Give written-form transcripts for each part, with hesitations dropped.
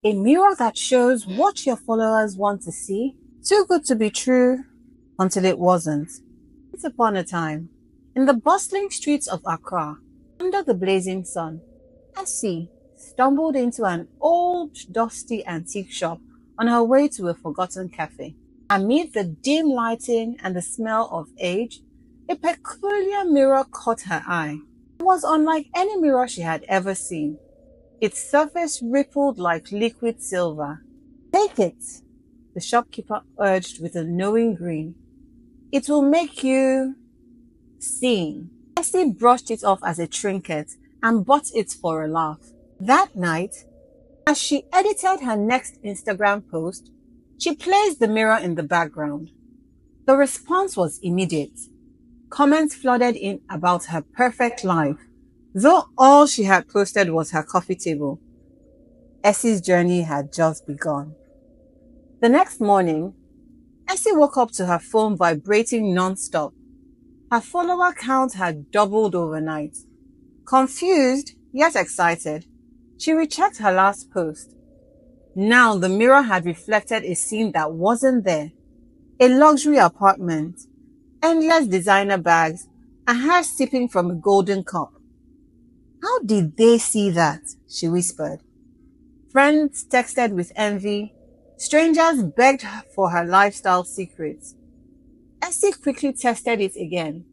A mirror that shows what your followers want to see. Too good to be true until it wasn't. Once upon a time, in the bustling streets of Accra, under the blazing sun, Essie stumbled into an old, dusty antique shop on her way to a forgotten cafe. Amid the dim lighting and the smell of age, a peculiar mirror caught her eye. It was unlike any mirror she had ever seen. Its surface rippled like liquid silver. Take it, the shopkeeper urged with a knowing grin. It will make you sing. Essie brushed it off as a trinket and bought it for a laugh. That night, as she edited her next Instagram post, she placed the mirror in the background. The response was immediate. Comments flooded in about her perfect life, though all she had posted was her coffee table. Essie's journey had just begun. The next morning, Essie woke up to her phone vibrating non-stop. Her follower count had doubled overnight. Confused, yet excited, she rechecked her last post. Now the mirror had reflected a scene that wasn't there. A luxury apartment, endless designer bags, and her sipping from a golden cup. How did they see that? She whispered. Friends texted with envy. Strangers begged for her lifestyle secrets. Essie quickly tested it again,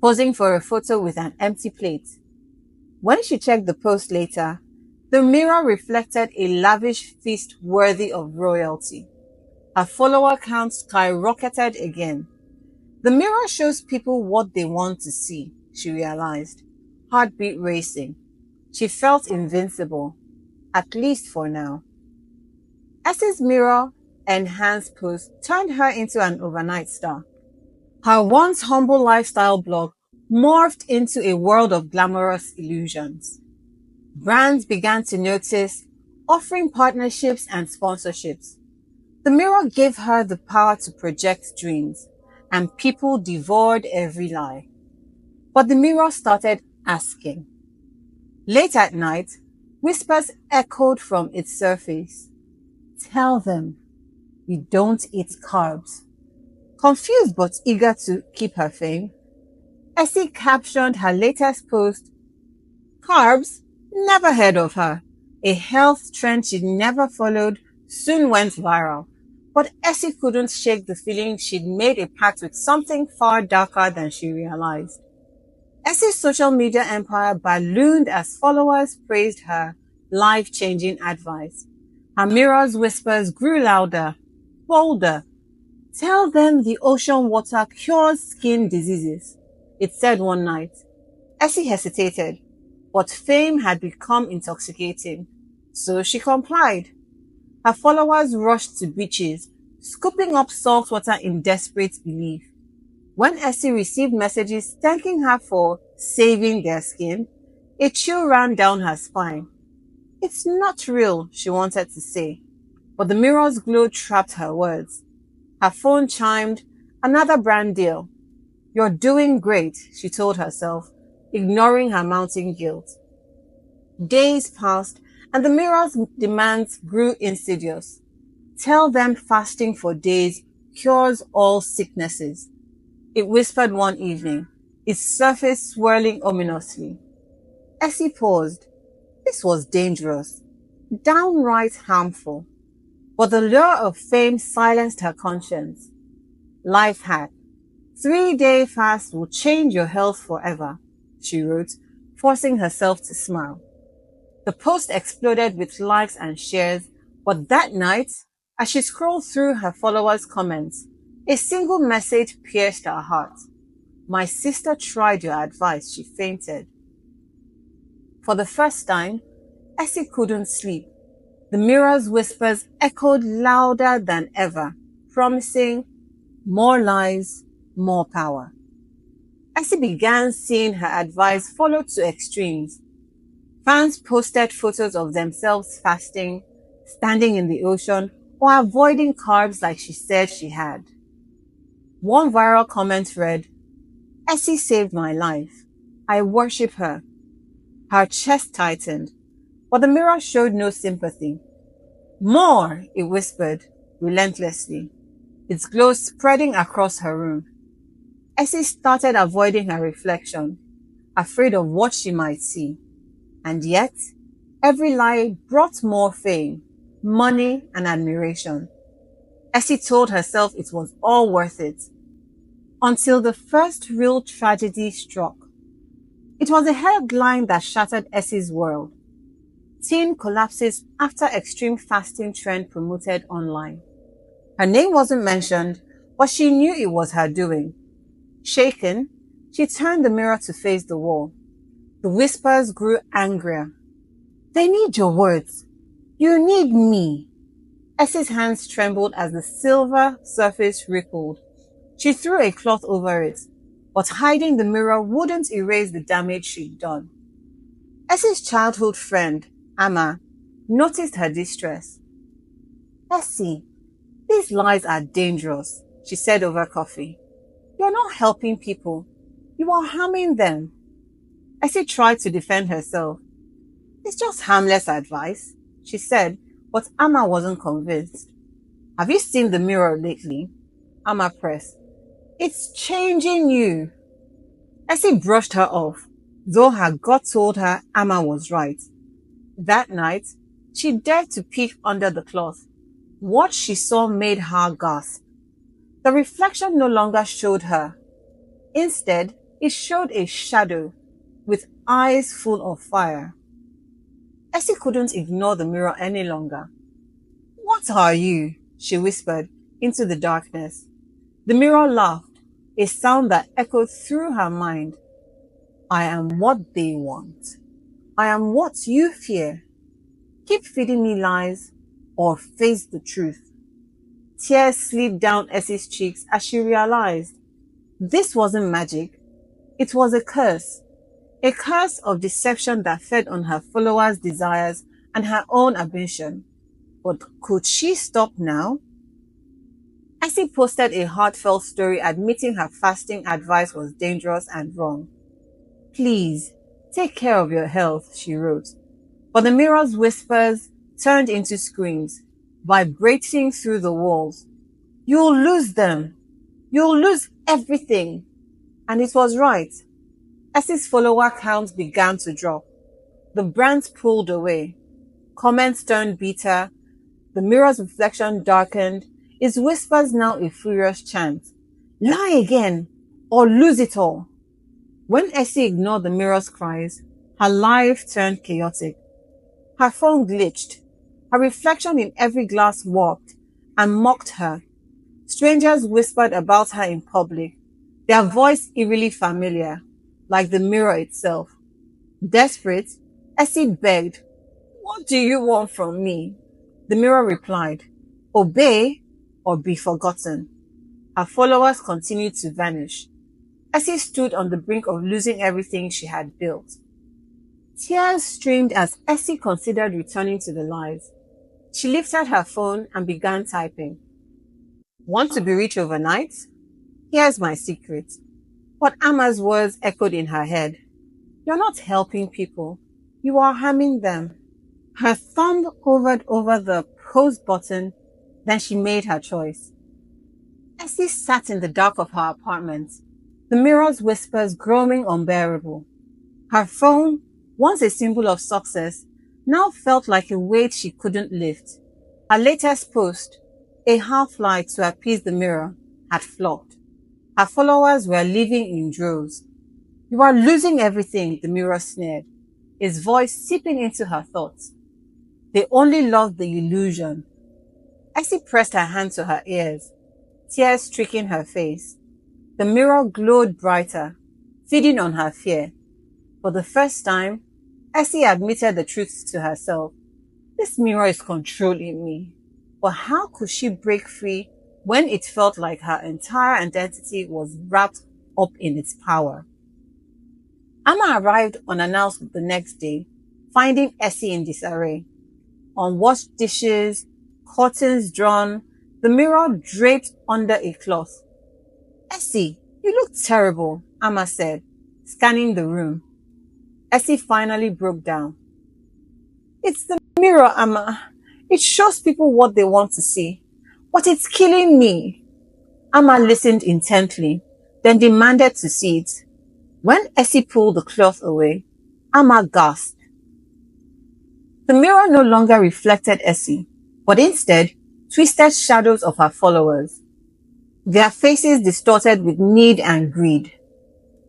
posing for a photo with an empty plate. When she checked the post later, the mirror reflected a lavish feast worthy of royalty. Her follower count skyrocketed again. The mirror shows people what they want to see, she realized, heartbeat racing. She felt invincible, at least for now. Essie's mirror enhanced post turned her into an overnight star. Her once humble lifestyle blog morphed into a world of glamorous illusions. Brands began to notice, offering partnerships and sponsorships. The mirror gave her the power to project dreams, and people devoured every lie. But the mirror started asking. Late at night, whispers echoed from its surface. Tell them we don't eat carbs. Confused but eager to keep her fame, Essie captioned her latest post, Carbs? Never heard of her. A health trend she'd never followed soon went viral. But Essie couldn't shake the feeling she'd made a pact with something far darker than she realized. Essie's social media empire ballooned as followers praised her life-changing advice. Her mirror's whispers grew louder, bolder. Tell them the ocean water cures skin diseases, it said one night. Essie hesitated, but fame had become intoxicating, so she complied. Her followers rushed to beaches, scooping up salt water in desperate belief. When Essie received messages thanking her for saving their skin, a chill ran down her spine. It's not real, she wanted to say, but the mirror's glow trapped her words. Her phone chimed, another brand deal. You're doing great, she told herself, ignoring her mounting guilt. Days passed, and the mirror's demands grew insidious. Tell them fasting for days cures all sicknesses, it whispered one evening, its surface swirling ominously. Essie paused. This was dangerous, downright harmful. But the lure of fame silenced her conscience. Life hack. 3-day fast will change your health forever, she wrote, forcing herself to smile. The post exploded with likes and shares, but that night, as she scrolled through her followers' comments, a single message pierced her heart. My sister tried your advice, she fainted. For the first time, Essie couldn't sleep. The mirror's whispers echoed louder than ever, promising more lies, more power. Essie began seeing her advice followed to extremes. Fans posted photos of themselves fasting, standing in the ocean, or avoiding carbs like she said she had. One viral comment read, Essie saved my life. I worship her. Her chest tightened, but the mirror showed no sympathy. More, it whispered, relentlessly, its glow spreading across her room. Essie started avoiding her reflection, afraid of what she might see. And yet, every lie brought more fame, money, and admiration. Essie told herself it was all worth it, until the first real tragedy struck. It was a headline that shattered Essie's world. Teen collapses after extreme fasting trend promoted online. Her name wasn't mentioned, but she knew it was her doing. Shaken, she turned the mirror to face the wall. The whispers grew angrier. They need your words. You need me. Essie's hands trembled as the silver surface rippled. She threw a cloth over it, but hiding the mirror wouldn't erase the damage she'd done. Essie's childhood friend, Amma, noticed her distress. Essie, these lies are dangerous, she said over coffee. You're not helping people. You are harming them. Essie tried to defend herself. It's just harmless advice, she said, but Amma wasn't convinced. Have you seen the mirror lately? Amma pressed. It's changing you. Essie brushed her off, though her gut told her Amma was right. That night, she dared to peek under the cloth. What she saw made her gasp. The reflection no longer showed her. Instead, it showed a shadow with eyes full of fire. Essie couldn't ignore the mirror any longer. What are you? She whispered into the darkness. The mirror laughed, a sound that echoed through her mind. I am what they want. I am what you fear. Keep feeding me lies or face the truth. Tears slid down Essie's cheeks as she realized this wasn't magic. It was a curse of deception that fed on her followers' desires and her own ambition. But could she stop now? Essie posted a heartfelt story admitting her fasting advice was dangerous and wrong. Please, take care of your health, she wrote. But the mirror's whispers turned into screams, vibrating through the walls. You'll lose them. You'll lose everything. And it was right. Essie's follower count began to drop. The brands pulled away. Comments turned bitter. The mirror's reflection darkened. Its whispers now a furious chant. Lie again, or lose it all. When Essie ignored the mirror's cries, her life turned chaotic. Her phone glitched. Her reflection in every glass warped and mocked her. Strangers whispered about her in public, their voice eerily familiar, like the mirror itself. Desperate, Essie begged, What do you want from me? The mirror replied, Obey or be forgotten. Her followers continued to vanish. Essie stood on the brink of losing everything she had built. Tears streamed as Essie considered returning to the lies. She lifted her phone and began typing. Want to be rich overnight? Here's my secret. But Amma's words echoed in her head. You're not helping people. You are harming them. Her thumb hovered over the post button, then she made her choice. Essie sat in the dark of her apartment, the mirror's whispers growing unbearable. Her phone, once a symbol of success, now felt like a weight she couldn't lift. Her latest post, a half-lie to appease the mirror, had flopped. Her followers were leaving in droves. You are losing everything, the mirror sneered, its voice seeping into her thoughts. They only loved the illusion. Essie pressed her hand to her ears, tears streaking her face. The mirror glowed brighter, feeding on her fear. For the first time, Essie admitted the truth to herself. This mirror is controlling me. But how could she break free when it felt like her entire identity was wrapped up in its power? Amma arrived unannounced the next day, finding Essie in disarray. Unwashed dishes, curtains drawn, the mirror draped under a cloth. Essie, you look terrible, Amma said, scanning the room. Essie finally broke down. It's the mirror, Amma. It shows people what they want to see. But it's killing me. Amma listened intently, then demanded to see it. When Essie pulled the cloth away, Amma gasped. The mirror no longer reflected Essie, but instead twisted shadows of her followers, their faces distorted with need and greed.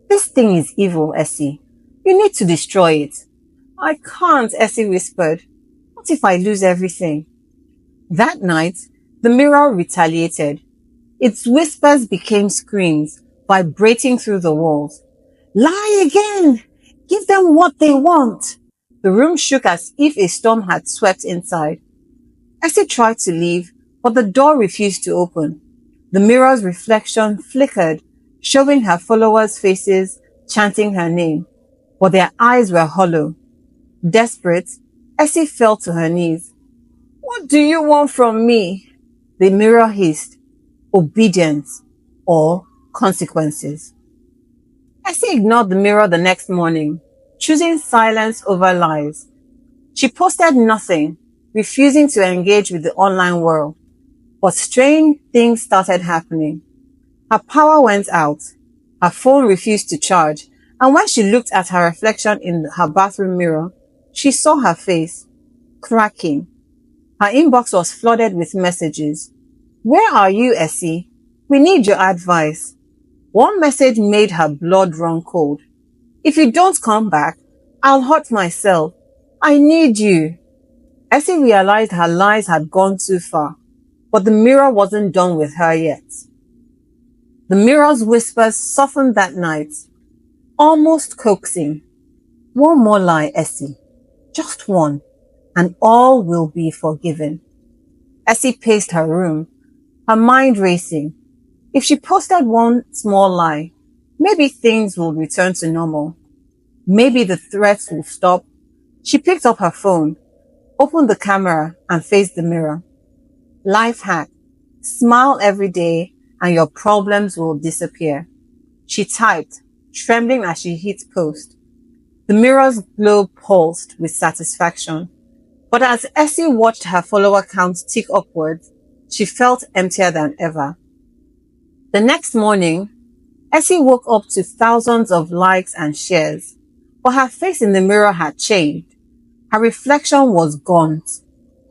This thing is evil, Essie. You need to destroy it. I can't, Essie whispered. What if I lose everything? That night, the mirror retaliated. Its whispers became screams, vibrating through the walls. Lie again! Give them what they want! The room shook as if a storm had swept inside. Essie tried to leave, but the door refused to open. The mirror's reflection flickered, showing her followers' faces, chanting her name, but their eyes were hollow. Desperate, Essie fell to her knees. What do you want from me? The mirror hissed. Obedience or consequences. Essie ignored the mirror the next morning, choosing silence over lies. She posted nothing, refusing to engage with the online world. But strange things started happening. Her power went out. Her phone refused to charge, and when she looked at her reflection in her bathroom mirror, she saw her face, cracking. Her inbox was flooded with messages. Where are you, Essie? We need your advice. One message made her blood run cold. If you don't come back, I'll hurt myself. I need you. Essie realized her lies had gone too far, but the mirror wasn't done with her yet. The mirror's whispers softened that night, almost coaxing. One more lie, Essie. Just one, and all will be forgiven. Essie paced her room, her mind racing. If she posted one small lie, maybe things will return to normal. Maybe the threats will stop. She picked up her phone, opened the camera, and faced the mirror. Life hack. Smile every day and your problems will disappear. She typed, trembling as she hit post. The mirror's glow pulsed with satisfaction. But as Essie watched her follower count tick upwards, she felt emptier than ever. The next morning, Essie woke up to thousands of likes and shares, but her face in the mirror had changed. Her reflection was gaunt,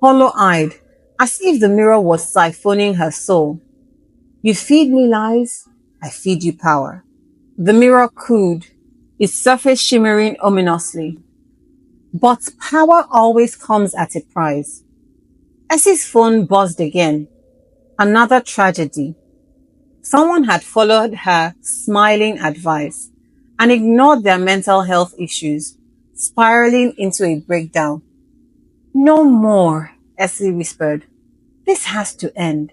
hollow-eyed, as if the mirror was siphoning her soul. You feed me lies, I feed you power. The mirror cooed, its surface shimmering ominously. But power always comes at a price. Essie's phone buzzed again. Another tragedy. Someone had followed her smiling advice and ignored their mental health issues, spiraling into a breakdown. No more, Essie whispered. This has to end.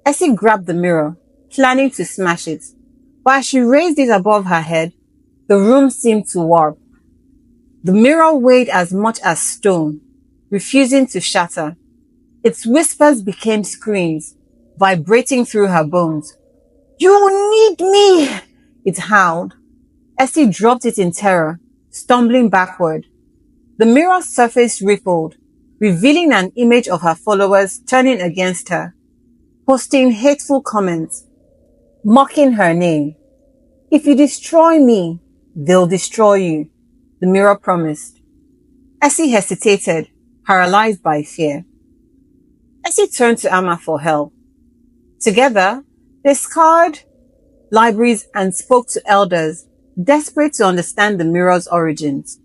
Essie grabbed the mirror, planning to smash it, but as she raised it above her head, the room seemed to warp. The mirror weighed as much as stone, refusing to shatter. Its whispers became screams, vibrating through her bones. You need me, it howled. Essie dropped it in terror, stumbling backward. The mirror's surface rippled, revealing an image of her followers turning against her, posting hateful comments, mocking her name. If you destroy me, they'll destroy you, the mirror promised. Essie hesitated, paralyzed by fear. Essie turned to Amma for help. Together, they scoured libraries and spoke to elders, desperate to understand the mirror's origins.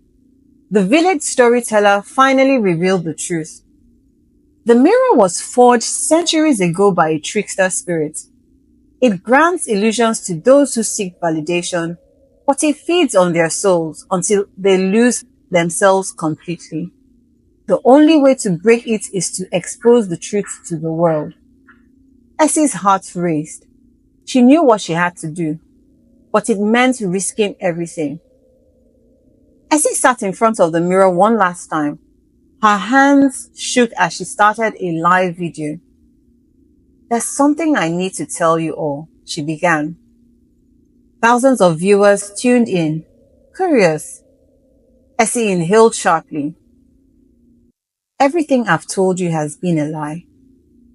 The village storyteller finally revealed the truth. The mirror was forged centuries ago by a trickster spirit. It grants illusions to those who seek validation, but it feeds on their souls until they lose themselves completely. The only way to break it is to expose the truth to the world. Essie's heart raced. She knew what she had to do, but it meant risking everything. Essie sat in front of the mirror one last time. Her hands shook as she started a live video. There's something I need to tell you all, she began. Thousands of viewers tuned in, curious. Essie inhaled sharply. Everything I've told you has been a lie.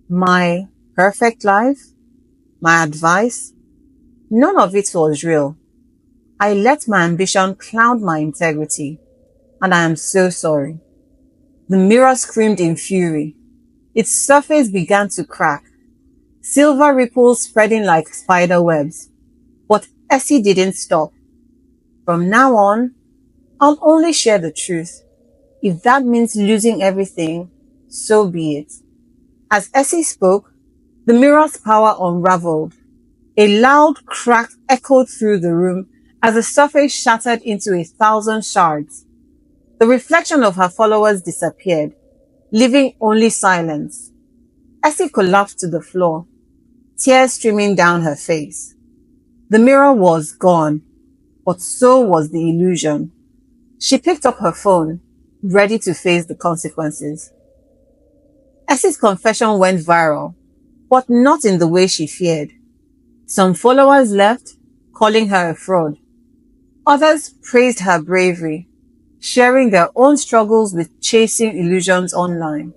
My perfect life, my advice, none of it was real. I let my ambition cloud my integrity, and I am so sorry. The mirror screamed in fury. Its surface began to crack, silver ripples spreading like spider webs. But Essie didn't stop. From now on, I'll only share the truth. If that means losing everything, so be it. As Essie spoke, the mirror's power unraveled. A loud crack echoed through the room as the surface shattered into 1,000 shards. The reflection of her followers disappeared, leaving only silence. Essie collapsed to the floor, tears streaming down her face. The mirror was gone, but so was the illusion. She picked up her phone, ready to face the consequences. Essie's confession went viral, but not in the way she feared. Some followers left, calling her a fraud. Others praised her bravery, sharing their own struggles with chasing illusions online.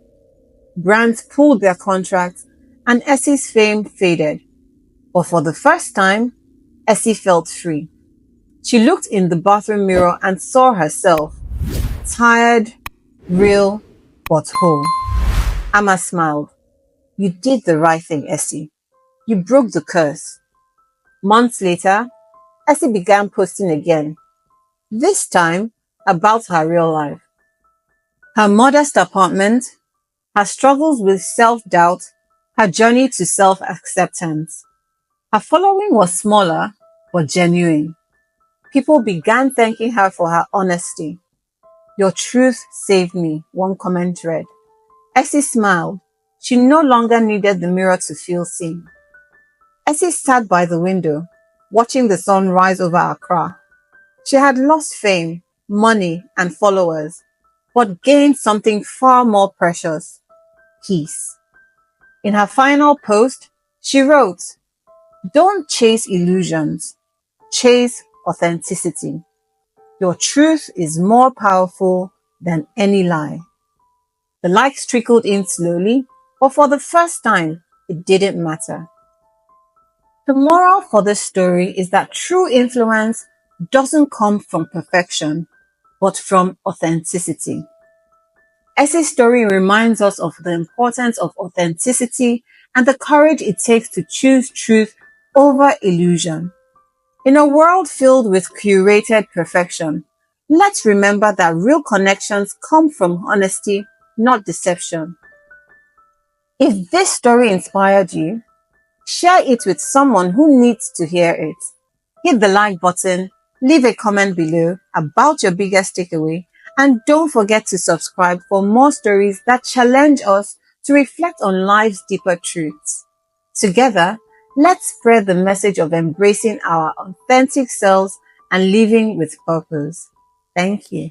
Brands pulled their contracts, and Essie's fame faded. But for the first time, Essie felt free. She looked in the bathroom mirror and saw herself, tired, real, but whole. Amma smiled. You did the right thing, Essie. You broke the curse. Months later, Essie began posting again, this time about her real life. Her modest apartment, her struggles with self-doubt, her journey to self-acceptance. Her following was smaller, but genuine. People began thanking her for her honesty. Your truth saved me, one comment read. Essie smiled. She no longer needed the mirror to feel seen. Essie sat by the window, watching the sun rise over Accra. She had lost fame, money, and followers, but gained something far more precious, peace. In her final post, she wrote, don't chase illusions, chase authenticity. Your truth is more powerful than any lie. The likes trickled in slowly, but for the first time, it didn't matter. The moral for this story is that true influence doesn't come from perfection, but from authenticity. Essie's story reminds us of the importance of authenticity and the courage it takes to choose truth over illusion. In a world filled with curated perfection, let's remember that real connections come from honesty, not deception. If this story inspired you, share it with someone who needs to hear it. Hit the like button, leave a comment below about your biggest takeaway, and don't forget to subscribe for more stories that challenge us to reflect on life's deeper truths. Together, let's spread the message of embracing our authentic selves and living with purpose. Thank you.